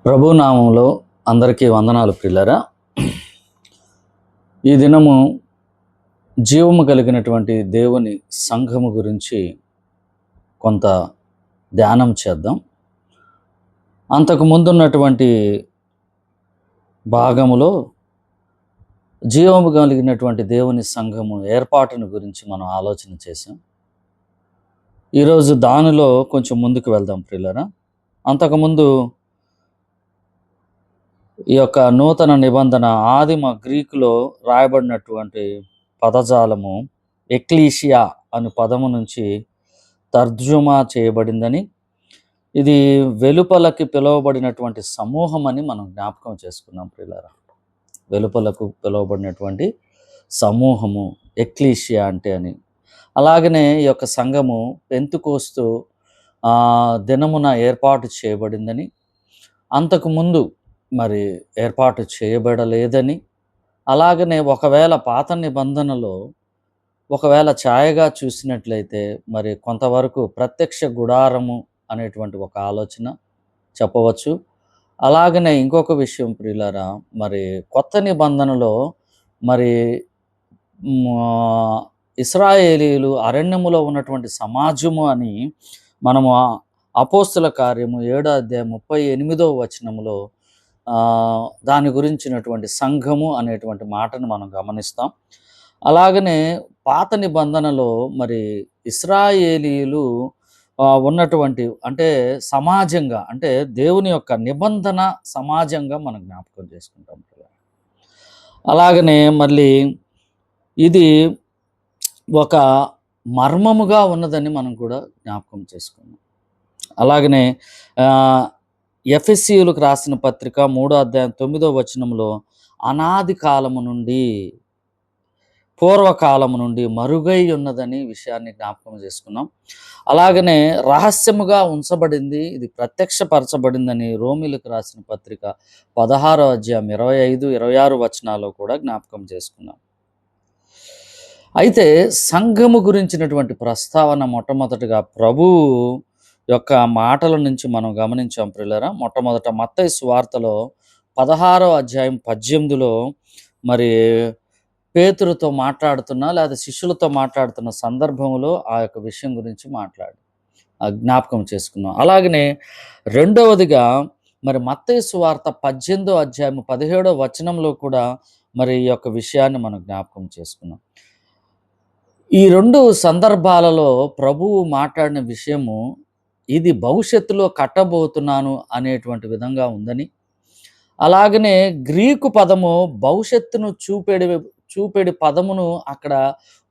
ప్రభు నామంలో అందరికీ వందనాలు ప్రియులారా. ఈ దినము జీవము కలిగినటువంటి దేవుని సంఘము గురించి కొంత ధ్యానం చేద్దాం. అంతకు ముందున్నటువంటి భాగములో జీవము కలిగినటువంటి దేవుని సంఘము ఏర్పాటును గురించి మనం ఆలోచన చేసాం. ఈరోజు దానిలో కొంచెం ముందుకు వెళ్దాం ప్రియులారా. అంతకుముందు ఈ యొక్క నూతన నిబంధన ఆదిమ గ్రీకులో రాయబడినటువంటి పదజాలము ఎక్లీషియా అను పదము నుంచి తర్జుమా చేయబడిందని, ఇది వెలుపలకి పిలువబడినటువంటి సమూహం అని మనం జ్ఞాపకం చేసుకున్నాం ప్రియులారా. వెలుపలకు పిలువబడినటువంటి సమూహము ఎక్లీషియా అంటే అని. అలాగనే ఈ యొక్క సంఘము పెంతుకోస్తు దినమున ఏర్పాటు చేయబడిందని, అంతకుముందు మరి ఏర్పాటు చేయబడలేదని, అలాగనే ఒకవేళ పాత నిబంధనలో ఒకవేళ ఛాయగా చూసినట్లయితే మరి కొంతవరకు ప్రత్యక్ష గుడారము అనేటువంటి ఒక ఆలోచన చెప్పవచ్చు. అలాగనే ఇంకొక విషయం ప్రియులారా, మరి కొత్త నిబంధనలో మరి ఇశ్రాయేలీయులు అరణ్యములో ఉన్నటువంటి సమాజము అని మనము అపోస్తుల కార్యము 7వ అధ్యాయం 38వ వచనములో దాని గురించినటువంటి సంఘము అనేటువంటి మాటను మనం గమనిస్తాం. అలాగనే పాత నిబంధనలో మరి ఇశ్రాయేలీయులు ఉన్నటువంటి అంటే సమాజంగా, అంటే దేవుని యొక్క నిబంధన సమాజంగా మనం జ్ఞాపకం చేసుకుంటాం. అలాగనే మళ్ళీ ఇది ఒక మర్మముగా ఉన్నదని మనం కూడా జ్ఞాపకం చేసుకున్నాం. అలాగనే ఎఫెసీయులకు రాసిన పత్రిక 3వ అధ్యాయం 9వ వచనంలో అనాది కాలము నుండి, పూర్వకాలము నుండి మరుగై ఉన్నదని విషయాన్ని జ్ఞాపకం చేసుకున్నాం. అలాగనే రహస్యముగా ఉంచబడింది, ఇది ప్రత్యక్షపరచబడిందని రోమిలకు రాసిన పత్రిక 16వ అధ్యాయం 25, 26 వచనాల్లో కూడా జ్ఞాపకం చేసుకున్నాం. అయితే సంఘము గురించినటువంటి ప్రస్తావన మొట్టమొదటిగా ప్రభువు యొక్క మాటల నుంచి మనం గమనించాం ప్రియులారా. మొట్టమొదట మత్తయి సువార్తలో 16వ అధ్యాయం 18లో మరి పేతురుతో మాట్లాడుతున్నా లేదా శిష్యులతో మాట్లాడుతున్న సందర్భంలో ఆ యొక్క విషయం గురించి జ్ఞాపకం చేసుకున్నాం. అలాగనే రెండవదిగా మరి మత్తయి సువార్త 18వ అధ్యాయం 17వ వచనంలో కూడా మరి ఈ యొక్క విషయాన్ని మనం జ్ఞాపకం చేసుకున్నాం. ఈ రెండు సందర్భాలలో ప్రభువు మాట్లాడిన విషయము ఇది భవిష్యత్తులో కట్టబోతున్నాను అనేటువంటి విధంగా ఉందని, అలాగనే గ్రీకు పదము భవిష్యత్తును చూపేడి పదమును అక్కడ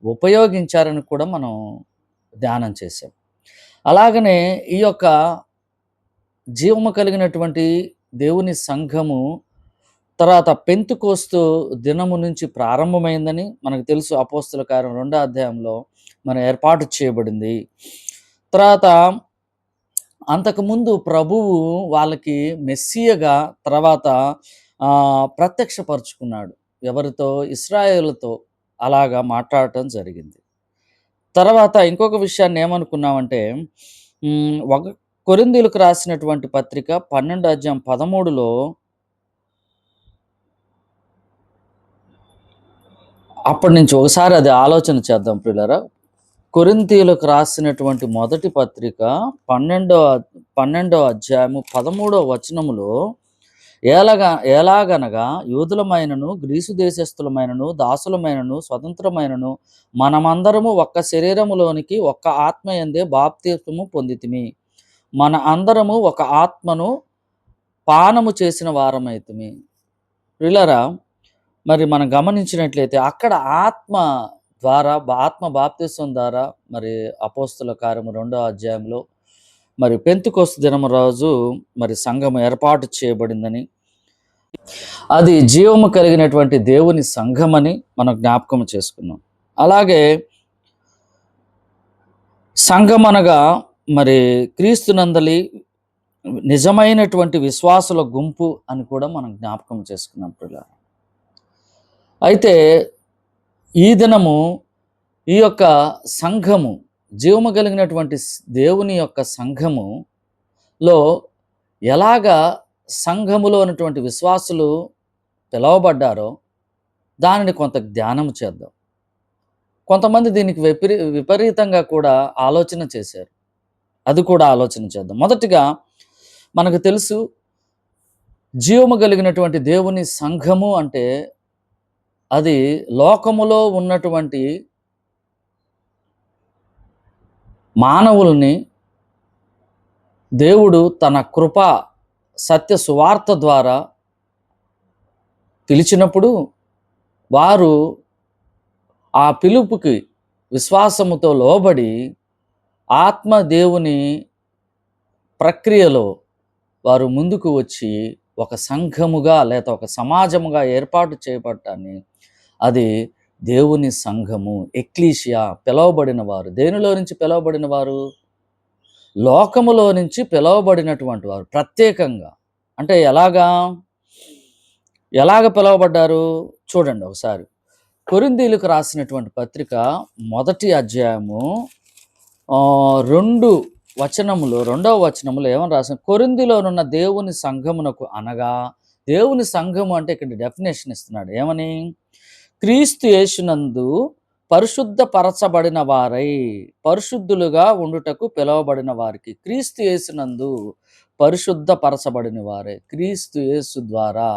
ఉపయోగించారని కూడా మనం ధ్యానం చేసాం. అలాగనే ఈ యొక్క జీవము కలిగినటువంటి దేవుని సంఘము తర్వాత పెంతుకోస్తు దినము నుంచి ప్రారంభమైందని మనకు తెలుసు. అపోస్తుల కార్యం 2వ అధ్యాయంలో మన ఏర్పాటు చేయబడింది. తర్వాత అంతకుముందు ప్రభువు వాళ్ళకి మెస్సియగా తర్వాత ప్రత్యక్షపరుచుకున్నాడు. ఎవరితో? ఇశ్రాయేలుతో అలాగా మాట్లాడటం జరిగింది. తర్వాత ఇంకొక విషయాన్ని ఏమనుకున్నామంటే, కొరింథీయులకు రాసినటువంటి పత్రిక 12వ అధ్యాయం 13లో అప్పటి నుంచి ఒకసారి అది ఆలోచన చేద్దాం ప్రియులారా. కొరింథీయులకు రాసినటువంటి మొదటి పత్రిక 12వ అధ్యాయము 13వ వచనములో ఎలాగనగా యూదులమైనను గ్రీసు దేశస్థులమైనను దాసులమైనను స్వతంత్రమైనను మనమందరము ఒక్క శరీరములోనికి ఒక్క ఆత్మ యందే బాప్తిస్మము పొందితిమి, మన అందరము ఒక ఆత్మను పానము చేసిన వారమైతిమి. ప్రియులారా, మరి మనం గమనించినట్లయితే అక్కడ ఆత్మ బాప్తిస్మం ద్వారా మరి అపోస్తుల కార్యము 2వ అధ్యాయంలో మరి పెంతెకోస్తు దినము రోజు మరి సంఘము ఏర్పాటు చేయబడిందని, అది జీవము కలిగినటువంటి దేవుని సంఘమని మనం జ్ఞాపకం చేసుకున్నాం. అలాగే సంఘమనగా మరి క్రీస్తునందలి నిజమైనటువంటి విశ్వాసుల గుంపు అని కూడా మనం జ్ఞాపకం చేసుకున్నాం పిల్లలు. అయితే ఈ దినము ఈ యొక్క సంఘము, జీవము కలిగినటువంటి దేవుని యొక్క సంఘములో ఎలాగా సంఘములో ఉన్నటువంటి విశ్వాసులు పిలువబడ్డారో దానిని కొంత ధ్యానం చేద్దాం. కొంతమంది దీనికి విపరీతంగా కూడా ఆలోచన చేశారు. అది కూడా ఆలోచన చేద్దాం. మొదటిగా మనకు తెలుసు, జీవము కలిగినటువంటి దేవుని సంఘము అంటే అది లోకములో ఉన్నటువంటి మానవుల్ని దేవుడు తన కృప సత్య సువార్త ద్వారా పిలిచినప్పుడు వారు ఆ పిలుపుకి విశ్వాసముతో లోబడి ఆత్మ దేవుని ప్రక్రియలో వారు ముందుకు వచ్చి ఒక సంఘముగా లేదా ఒక సమాజముగా ఏర్పాటు చేయబడటాన్ని అది దేవుని సంఘము, ఎక్లీషియా, పిలువబడిన వారు. దేనిలో నుంచి పిలువబడిన వారు? లోకములో నుంచి పిలువబడినటువంటి వారు ప్రత్యేకంగా. అంటే ఎలాగ పిలువబడ్డారు చూడండి ఒకసారి. కొరింథీయులకు రాసినటువంటి పత్రిక మొదటి అధ్యాయము 2వ వచనములో ఏమని రాసిన, కొరింథీలోనున్న దేవుని సంఘమునకు అనగా, దేవుని సంఘము అంటే ఇక్కడ డెఫినేషన్ ఇస్తున్నాడు. ఏమని? క్రీస్తు యేసునందు పరిశుద్ధపరచబడిన వారై పరిశుద్ధులుగా ఉండుటకు పిలువబడిన వారికి. క్రీస్తు యేసునందు పరిశుద్ధపరచబడిన వారే, క్రీస్తు యేసు ద్వారా,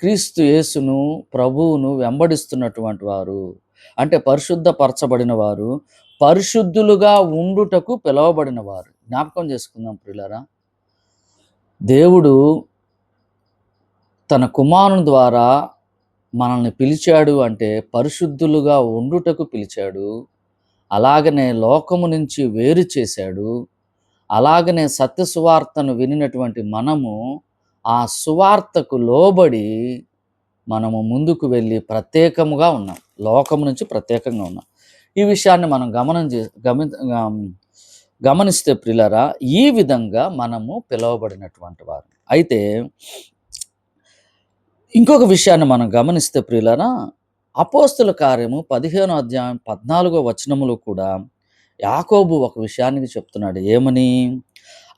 క్రీస్తు యేసును ప్రభువును వెంబడిస్తున్నటువంటి వారు అంటే పరిశుద్ధపరచబడిన వారు, పరిశుద్ధులుగా ఉండుటకు పిలువబడిన వారు. జ్ఞాపకం చేసుకుందాం ప్రియులారా, దేవుడు తన కుమారుని ద్వారా మనల్ని పిలిచాడు అంటే పరిశుద్ధులుగా ఉండుటకు పిలిచాడు. అలాగనే లోకము నుంచి వేరు చేశాడు. అలాగనే సత్య సువార్తను వినినటువంటి మనము ఆ సువార్తకు లోబడి మనము ముందుకు వెళ్ళి ప్రత్యేకముగా ఉన్నాం. లోకము నుంచి ప్రత్యేకంగా ఉన్నాం. ఈ విషయాన్ని మనం గమనిస్తే ప్రియులారా, ఈ విధంగా మనము పిలువబడినటువంటి వారు. అయితే ఇంకొక విషయాన్ని మనం గమనిస్తే ప్రియులారా, అపోస్తుల కార్యము 15వ అధ్యాయం 14వ వచనములో కూడా యాకోబు ఒక విషయానికి చెప్తున్నాడు. ఏమని?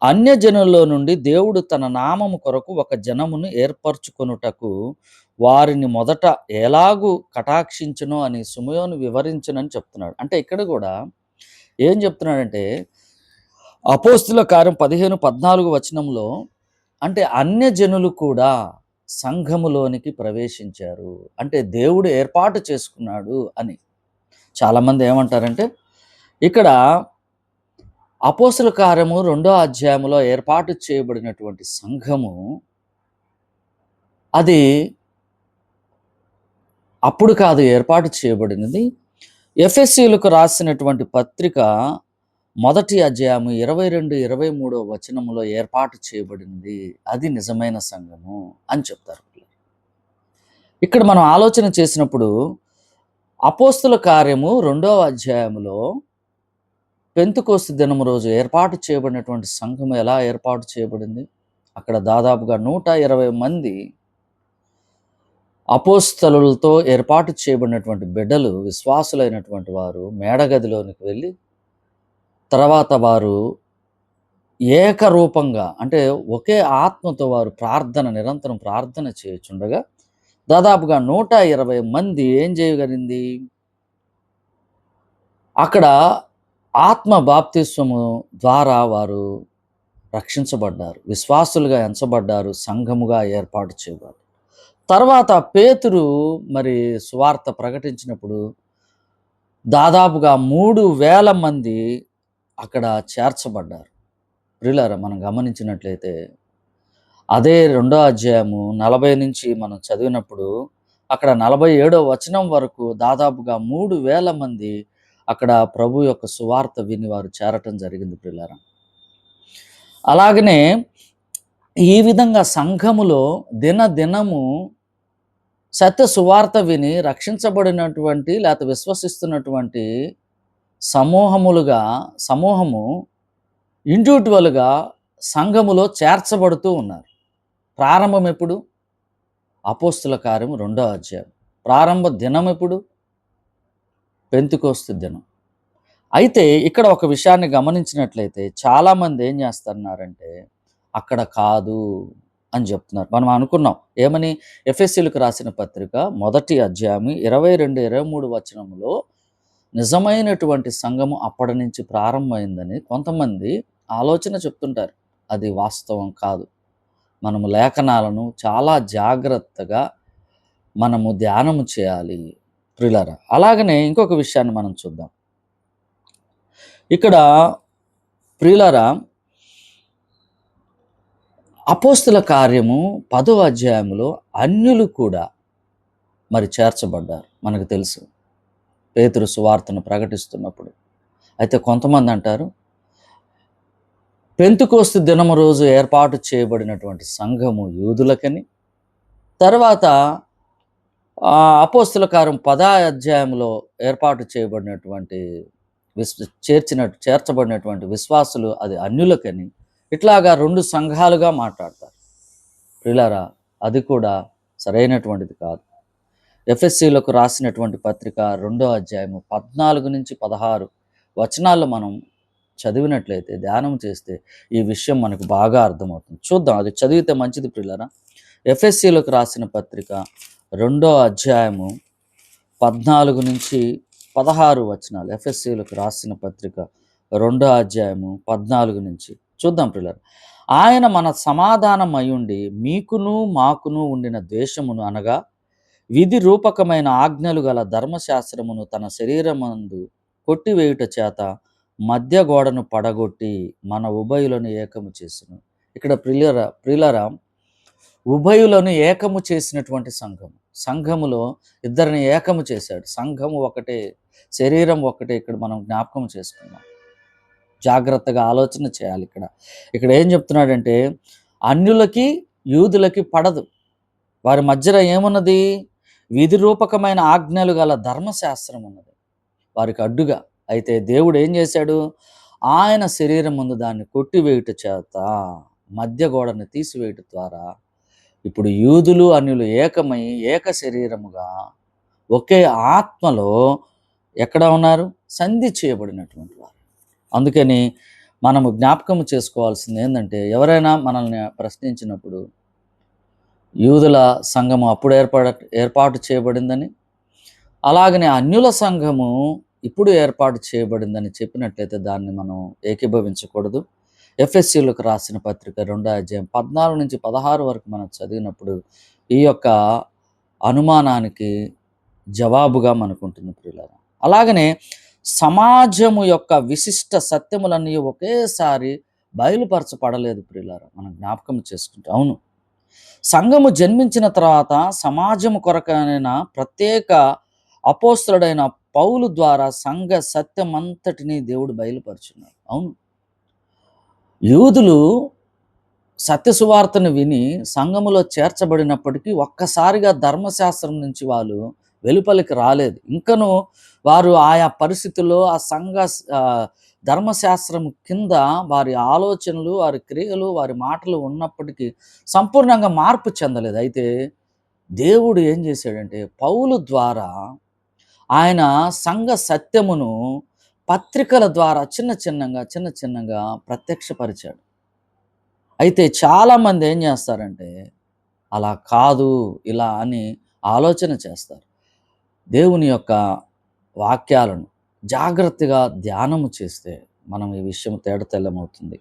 అన్యజనుల్లో నుండి దేవుడు తన నామము కొరకు ఒక జనమును ఏర్పరచుకొనుటకు వారిని మొదట ఎలాగూ కటాక్షించును అని సిమెయోను వివరించునని చెప్తున్నాడు. అంటే ఇక్కడ కూడా ఏం చెప్తున్నాడంటే, అపోస్తుల కార్యం 15-14 వచనంలో అంటే అన్యజనులు కూడా సంఘములోనికి ప్రవేశించారు, అంటే దేవుడు ఏర్పాటు చేసుకున్నాడు అని. చాలామంది ఏమంటారంటే, ఇక్కడ అపోస్తుల కార్యము 2వ అధ్యాయంలో ఏర్పాటు చేయబడినటువంటి సంఘము అది అప్పుడు కాదు ఏర్పాటు చేయబడినది. ఎఫెసీయులకు రాసినటువంటి పత్రిక మొదటి అధ్యాయము 22-23 వచనములో ఏర్పాటు చేయబడింది. అది నిజమైన సంఘము అని చెప్తారు. ఇక్కడ మనం ఆలోచన చేసినప్పుడు అపోస్తుల కార్యము 2వ అధ్యాయములో పెంతెకోస్తు దినము రోజు ఏర్పాటు చేయబడినటువంటి సంఘము ఎలా ఏర్పాటు చేయబడింది? అక్కడ దాదాపుగా 120 మంది అపోస్తలులతో ఏర్పాటు చేయబడినటువంటి బిడ్డలు, విశ్వాసులైనటువంటి వారు మేడగదిలోనికి వెళ్ళి తర్వాత వారు ఏకరూపంగా అంటే ఒకే ఆత్మతో వారు నిరంతరం ప్రార్థన చేయుచుండగా దాదాపుగా 120 మంది ఏం చేయగలిగింది? అక్కడ ఆత్మ బాప్తిస్వము ద్వారా వారు రక్షించబడ్డారు, విశ్వాసులుగా ఎంచబడ్డారు, సంఘముగా ఏర్పాటు చేయబడ్డారు. తర్వాత పేతురు మరి సువార్త ప్రకటించినప్పుడు దాదాపుగా 3,000 మంది అక్కడ చేర్చబడ్డారు. ప్రియులారా, మనం గమనించినట్లయితే అదే 2వ అధ్యాయము 40 నుంచి మనం చదివినప్పుడు అక్కడ 47వ వచనం వరకు దాదాపుగా 3,000 మంది అక్కడ ప్రభు యొక్క సువార్త విని వారు చేరటం జరిగింది ప్రియులారా. అలాగనే ఈ విధంగా సంఘములో దినదినము సత్య సువార్త విని రక్షించబడినటువంటి లేకపోతే విశ్వసిస్తున్నటువంటి సమూహము ఇండివిజువల్గా సంఘములో చేర్చబడుతూ ఉన్నారు. ప్రారంభం ఎప్పుడు? అపోస్తుల కార్యం 2వ అధ్యాయం. ప్రారంభ దినం ఎప్పుడు? పెంతెకోస్తు దినం. అయితే ఇక్కడ ఒక విషయాన్ని గమనించినట్లయితే చాలామంది ఏం చేస్తున్నారంటే, అక్కడ కాదు అని చెప్తున్నారు. మనం అనుకున్నాం ఏమని? ఎఫెసీయులకు రాసిన పత్రిక మొదటి అధ్యాయం 22, 23 వచనంలో నిజమైనటువంటి సంఘము అప్పటి నుంచి ప్రారంభమైందని కొంతమంది ఆలోచన చెప్తుంటారు. అది వాస్తవం కాదు. మనము లేఖనాలను చాలా జాగ్రత్తగా మనము ధ్యానము చేయాలి ప్రియులారా. అలాగనే ఇంకొక విషయాన్ని మనం చూద్దాం. ఇక్కడ ప్రియులారా, అపోస్తుల కార్యము 10వ అధ్యాయంలో అన్యులు కూడా మరి చేర్చబడ్డారు. మనకు తెలుసు పేతురు సువార్తను ప్రకటిస్తున్నప్పుడు. అయితే కొంతమంది అంటారు పెంతుకోస్తు దినము రోజు ఏర్పాటు చేయబడినటువంటి సంఘము యూదులకని, తర్వాత అపోస్తుల కార్యం 10వ అధ్యాయంలో ఏర్పాటు చేయబడినటువంటి చేర్చబడినటువంటి విశ్వాసులు అది అన్యులకని, ఇట్లాగా 2 సంఘాలుగా మాట్లాడతారు. ప్రియులారా, అది కూడా సరైనటువంటిది కాదు. ఎఫెసీయులకు రాసినటువంటి పత్రిక 2వ అధ్యాయము 14 నుంచి 16 వచనాల్లో మనం చదివినట్లయితే, ధ్యానం చేస్తే ఈ విషయం మనకు బాగా అర్థమవుతుంది. చూద్దాం, అది చదివితే మంచిది ప్రియులారా. ఎఫెసీయులకు రాసిన పత్రిక 2వ అధ్యాయము 14 నుంచి 16 వచనాలు. ఎఫెసీయులకు రాసిన పత్రిక 2వ అధ్యాయము 14 నుంచి చూద్దాం ప్రియులారా. ఆయన మన సమాధానం అయ్యుండి మీకును మాకును ఉండిన ద్వేషమును అనగా విధి రూపకమైన ఆజ్ఞలు గల ధర్మశాస్త్రమును తన శరీరమందు కొట్టివేయుట చేత మధ్య గోడను పడగొట్టి మన ఉభయులను ఏకము చేసును. ఇక్కడ ప్రియులరా, ఉభయులను ఏకము చేసినటువంటి సంఘములో ఇద్దరిని ఏకము చేశాడు. సంఘము ఒకటే, శరీరం ఒకటే. ఇక్కడ మనం జ్ఞాపకం చేసుకున్నాం. జాగ్రత్తగా ఆలోచన చేయాలి. ఇక్కడ ఏం చెప్తున్నాడంటే, అన్యులకి యూదులకి పడదు. వారి మధ్యలో ఏమున్నది? విధి రూపకమైన ఆజ్ఞలు గల ధర్మశాస్త్రం ఉన్నది వారికి అడ్డుగా. అయితే దేవుడు ఏం చేశాడు? ఆయన శరీరం ముందు దాన్ని కొట్టివేయుట చేత మధ్య గోడను తీసివేయుట ద్వారా ఇప్పుడు యూదులు అన్యులు ఏకమై ఏక శరీరముగా ఒకే ఆత్మలో ఎక్కడ ఉన్నారు? సంధి చేయబడినటువంటి వారు. అందుకని మనము జ్ఞాపకం చేసుకోవాల్సింది ఏంటంటే, ఎవరైనా మనల్ని ప్రశ్నించినప్పుడు యూదుల సంఘము అప్పుడు ఏర్పాటు చేయబడిందని, అలాగనే అన్యుల సంఘము ఇప్పుడు ఏర్పాటు చేయబడిందని చెప్పినట్లయితే దాన్ని మనం ఏకీభవించకూడదు. ఎఫెసీయులకు రాసిన పత్రిక 2వ అధ్యాయం 14 నుంచి 16 వరకు మనం చదివినప్పుడు ఈ యొక్క అనుమానానికి జవాబుగా మనకు ఉంటుంది ప్రియులారా. అలాగనే సమాజము యొక్క విశిష్ట సత్యములన్నీ ఒకేసారి బయలుపరచబడలేదు ప్రియులారా. మనం జ్ఞాపకం చేసుకుంటే, అవును, సంఘము జన్మించిన తర్వాత సమాజము కొరకైన ప్రత్యేక అపోస్తలుడైన పౌలు ద్వారా సంఘ సత్యం అంతటినీ దేవుడు బయలుపరుచున్నాడు. అవును, యూదులు సత్య సువార్తను విని సంఘములో చేర్చబడినప్పటికీ ఒక్కసారిగా ధర్మశాస్త్రం నుంచి వాళ్ళు వెలుపలికి రాలేదు. ఇంకను వారు ఆయా పరిస్థితుల్లో ఆ సంఘ ధర్మశాస్త్రం కింద వారి ఆలోచనలు, వారి క్రియలు, వారి మాటలు ఉన్నప్పటికీ సంపూర్ణంగా మార్పు చెందలేదు. అయితే దేవుడు ఏం చేశాడంటే, పౌలు ద్వారా ఆయన సంఘ సత్యమును పత్రికల ద్వారా చిన్న చిన్నగా ప్రత్యక్షపరిచాడు. అయితే చాలామంది ఏం చేస్తారంటే, అలా కాదు ఇలా అని ఆలోచన చేస్తారు. దేవుని యొక్క వాక్యాలను జాగ్రత్తగా ధ్యానము చేస్తే మనం ఈ విషయం తేటతెల్లమవుతుంది.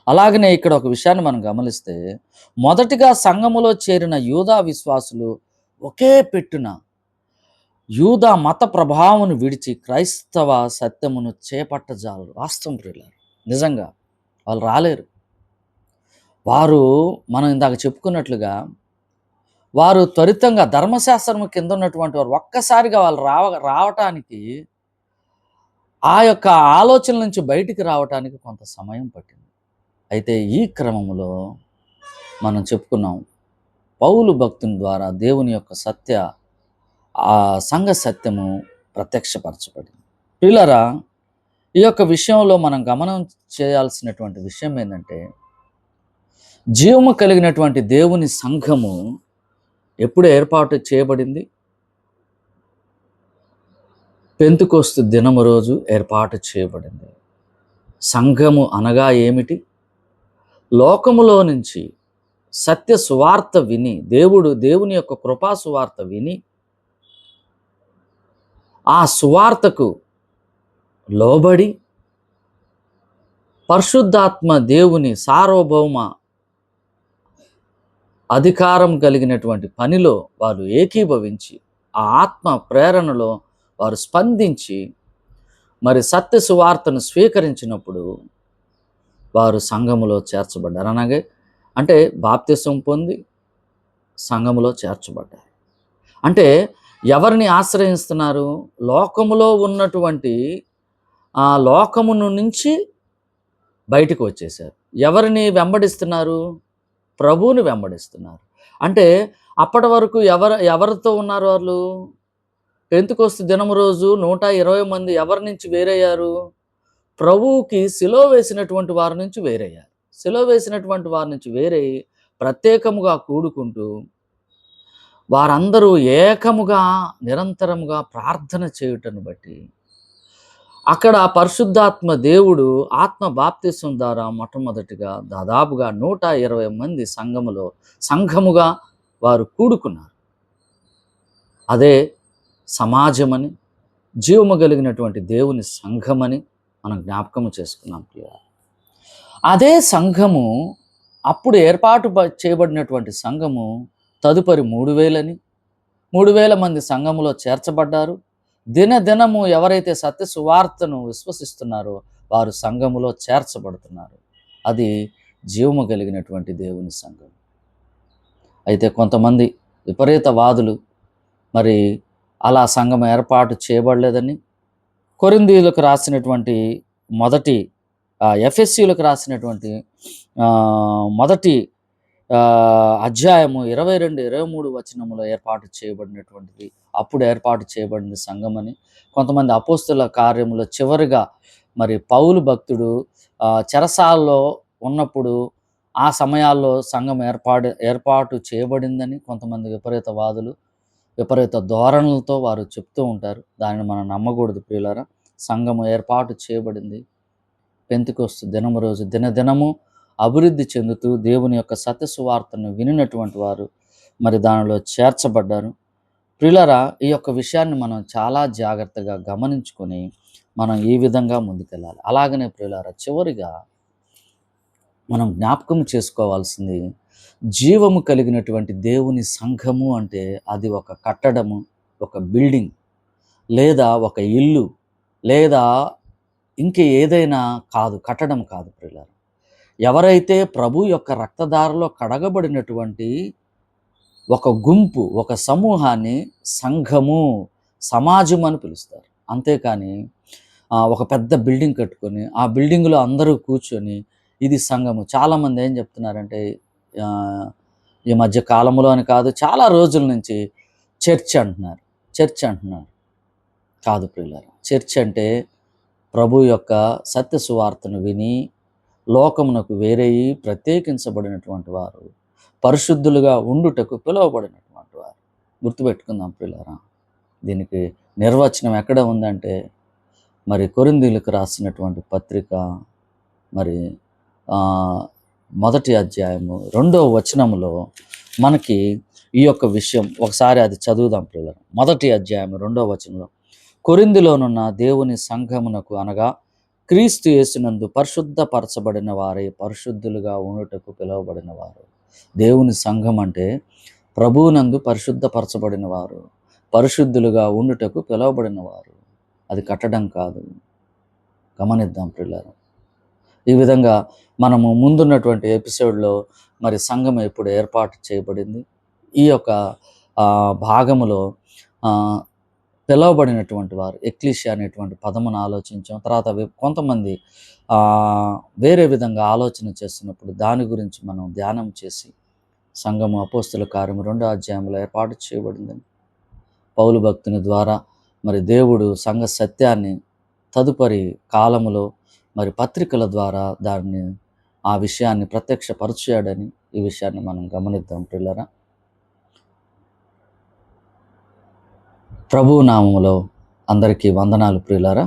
అలాగనే ఇక్కడ ఒక విషయాన్ని మనం గమనిస్తే, మొదటిగా సంఘములో చేరిన యూదా విశ్వాసులు ఒకే పెట్టున యూదా మత ప్రభావం విడిచి క్రైస్తవ సత్యమును చేపట్టజాలరు. వాస్తవం ప్రియులారా, నిజంగా వాళ్ళు రాలేరు. వారు మనం ఇందాక చెప్పుకున్నట్లుగా వారు త్వరితంగా ధర్మశాస్త్రం కింద ఉన్నటువంటి వారు ఒక్కసారిగా వాళ్ళు రావటానికి, ఆ యొక్క ఆలోచన నుంచి బయటికి రావటానికి కొంత సమయం పట్టింది. అయితే ఈ క్రమంలో మనం చెప్పుకున్నాం, పౌలు భక్తుని ద్వారా దేవుని యొక్క ఆ సంఘ సత్యము ప్రత్యక్షపరచబడింది. ప్రియులారా, ఈ యొక్క విషయంలో మనం గమనం చేయాల్సినటువంటి విషయం ఏంటంటే, జీవము కలిగినటువంటి దేవుని సంఘము ఎప్పుడు ఏర్పాటు చేయబడింది? పెంతుకోస్తు దినము రోజు ఏర్పాటు చేయబడింది. సంఘము అనగా ఏమిటి? లోకములో నుంచి సత్య సువార్త విని, దేవుని యొక్క కృపా సువార్త విని, ఆ సువార్తకు లోబడి పరిశుద్ధాత్మ దేవుని సార్వభౌమ అధికారం కలిగినటువంటి పనిలో వారు ఏకీభవించి, ఆ ఆత్మ ప్రేరణలో వారు స్పందించి మరి సత్య సువార్తను స్వీకరించినప్పుడు వారు సంఘములో చేర్చబడ్డారు. అలాగే అంటే బాప్తిసం పొంది సంఘములో చేర్చబడ్డారు. అంటే ఎవరిని ఆశ్రయిస్తున్నారు? లోకములో ఉన్నటువంటి ఆ లోకమును నుంచి బయటకు వచ్చేసారు. ఎవరిని వెంబడిస్తున్నారు? ప్రభువుని వెంబడిస్తున్నారు. అంటే అప్పటి వరకు ఎవరితో ఉన్నారు వాళ్ళు? పెంతెకొస్తు దినము రోజు 120 మంది ఎవరి నుంచి వేరయ్యారు? ప్రభువుకి సిలువ వేసినటువంటి వారి నుంచి వేరయ్యారు. సిలువ వేసినటువంటి వారి నుంచి వేరై ప్రత్యేకముగా కూడుకుంటూ వారందరూ ఏకముగా నిరంతరముగా ప్రార్థన చేయుటను బట్టి అక్కడ పరిశుద్ధాత్మ దేవుడు ఆత్మ బాప్తిసం ద్వారా మొట్టమొదటిగా దాదాపుగా 120 మంది సంఘముగా వారు కూడుకున్నారు. అదే సమాజమని, జీవము కలిగినటువంటి దేవుని సంఘమని మనం జ్ఞాపకము చేసుకున్నాం. అదే సంఘము అప్పుడు ఏర్పాటు చేయబడినటువంటి సంఘము తదుపరి 3,000 మంది సంఘములో చేర్చబడ్డారు. దినదినము ఎవరైతే సత్య సువార్తను విశ్వసిస్తున్నారో వారు సంఘములో చేర్చబడుతున్నారు. అది జీవము కలిగినటువంటి దేవుని సంఘం. అయితే కొంతమంది విపరీతవాదులు మరి అలా సంఘం ఏర్పాటు చేయబడలేదని కొరింథీయులకు రాసినటువంటి ఎఫెసీయులకు రాసినటువంటి మొదటి అధ్యాయము 22, 23 వచనములో ఏర్పాటు చేయబడినటువంటిది అప్పుడు ఏర్పాటు చేయబడిన సంఘమని, కొంతమంది అపోస్తలుల కార్యములో చివరిగా మరి పౌలు భక్తుడు చెరసాలలో ఉన్నప్పుడు ఆ సమయాల్లో సంఘం ఏర్పాటు చేయబడిందని కొంతమంది విపరీతవాదులు విపరీత ధోరణులతో వారు చెప్తూ ఉంటారు. దానిని మనం నమ్మకూడదు ప్రియులారా. సంఘము ఏర్పాటు చేయబడింది పెంతెకొస్తు దినము రోజు. దినదినము అభివృద్ధి చెందుతూ దేవుని యొక్క సత్య సువార్తను వినినటువంటి వారు మరి దానిలో చేర్చబడ్డారు. ప్రియులారా, ఈ యొక్క విషయాన్ని మనం చాలా జాగ్రత్తగా గమనించుకొని మనం ఈ విధంగా ముందుకెళ్ళాలి. అలాగనే ప్రియులారా, చివరిగా మనం జ్ఞాపకం చేసుకోవాల్సింది, జీవము కలిగినటువంటి దేవుని సంఘము అంటే అది ఒక కట్టడము, ఒక బిల్డింగ్, లేదా ఒక ఇల్లు, లేదా ఇంక ఏదైనా కాదు, కట్టడం కాదు ప్రియులారా. ఎవరైతే ప్రభు యొక్క రక్తధారలో కడగబడినటువంటి ఒక గుంపు, ఒక సమూహాన్ని సంఘము, సమాజం అని పిలుస్తారు. అంతేకాని ఒక పెద్ద బిల్డింగ్ కట్టుకొని ఆ బిల్డింగ్లో అందరూ కూర్చొని ఇది సంఘము. చాలామంది ఏం చెప్తున్నారంటే ఈ మధ్య కాలంలో అని కాదు, చాలా రోజుల నుంచి చర్చ్ అంటున్నారు. కాదు ప్రియులారా, చర్చ్ అంటే ప్రభు యొక్క సత్య సువార్తను విని లోకమునకు వేరేయి ప్రత్యేకించబడినటువంటి వారు, పరిశుద్ధులుగా ఉండుటకు పిలువబడినటువంటి వారు. గుర్తుపెట్టుకుందాం ప్రియులారా. దీనికి నిర్వచనం ఎక్కడ ఉందంటే మరి కొరింథీయులకు రాసినటువంటి పత్రిక మరి మొదటి అధ్యాయము 2వ వచనములో మనకి ఈ యొక్క విషయం ఒకసారి అది చదువుదాం ప్రియులారా. మొదటి అధ్యాయము 2వ వచనంలో, కొరింథీలోనున్న దేవుని సంఘమునకు అనగా క్రీస్తు యేసునందు పరిశుద్ధపరచబడిన వారే పరిశుద్ధులుగా ఉండుటకు పిలువబడిన వారు. దేవుని సంఘం అంటే ప్రభువునందు పరిశుద్ధపరచబడిన వారు, పరిశుద్ధులుగా ఉండుటకు పిలువబడిన వారు. అది కట్టడం కాదు. గమనిద్దాం ప్రియులారా. ఈ విధంగా మనము ముందున్నటువంటి ఎపిసోడ్లో మరి సంఘం ఎప్పుడు ఏర్పాటు చేయబడింది, ఈ యొక్క భాగములో పిలువబడినటువంటి వారు, ఎక్లీషియా అనేటువంటి పదమును ఆలోచించాం. తర్వాత కొంతమంది వేరే విధంగా ఆలోచన చేస్తున్నప్పుడు దాని గురించి మనం ధ్యానం చేసి సంఘము అపోస్తలుల కార్యము 2వ అధ్యాయంలో ఏర్పాటు చేయబడిందని, పౌలు భక్తుని ద్వారా మరి దేవుడు సంఘ సత్యాన్ని తదుపరి కాలములో మరి పత్రికల ద్వారా ఆ విషయాన్ని ప్రత్యక్షపరచాడని ఈ విషయాన్ని మనం గమనిద్దాం ప్రియులారా. ప్రభు నామములో అందరికీ వందనాలు ప్రియులారా.